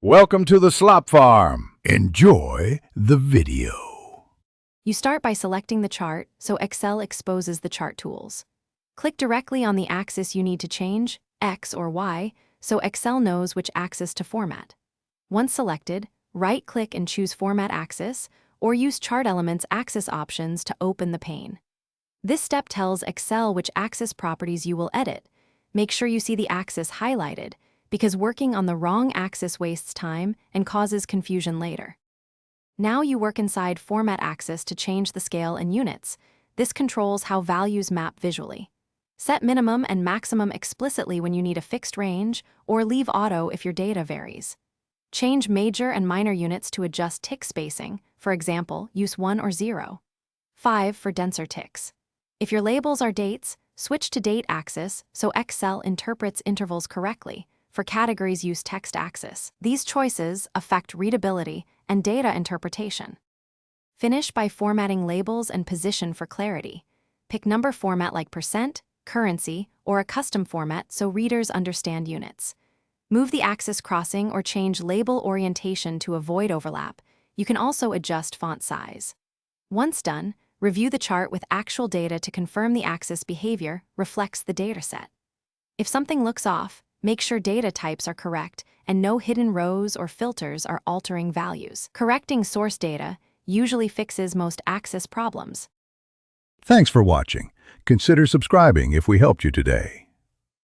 Welcome to the Slop Farm. Enjoy the video. You start by selecting the chart, so Excel exposes the chart tools. Click directly on the axis you need to change, X or Y, so Excel knows which axis to format. Once selected, right-click and choose Format Axis, or use Chart Elements Axis options to open the pane. This step tells Excel which axis properties you will edit. Make sure you see the axis highlighted, because working on the wrong axis wastes time and causes confusion later. Now you work inside Format Axis to change the scale and units. This controls how values map visually. Set minimum and maximum explicitly when you need a fixed range, or leave auto if your data varies. Change major and minor units to adjust tick spacing, for example, use 1 or 0. 5 for denser ticks. If your labels are dates, switch to date axis so Excel interprets intervals correctly. For categories, use text axis. These choices affect readability and data interpretation. Finish by formatting labels and position for clarity. Pick number format like %, currency, or a custom format so readers understand units. Move the axis crossing or change label orientation to avoid overlap. You can also adjust font size. Once done, review the chart with actual data to confirm the axis behavior reflects the dataset. If something looks off, make sure data types are correct and no hidden rows or filters are altering values. Correcting source data usually fixes most axis problems. Thanks for watching. Consider subscribing if we helped you today.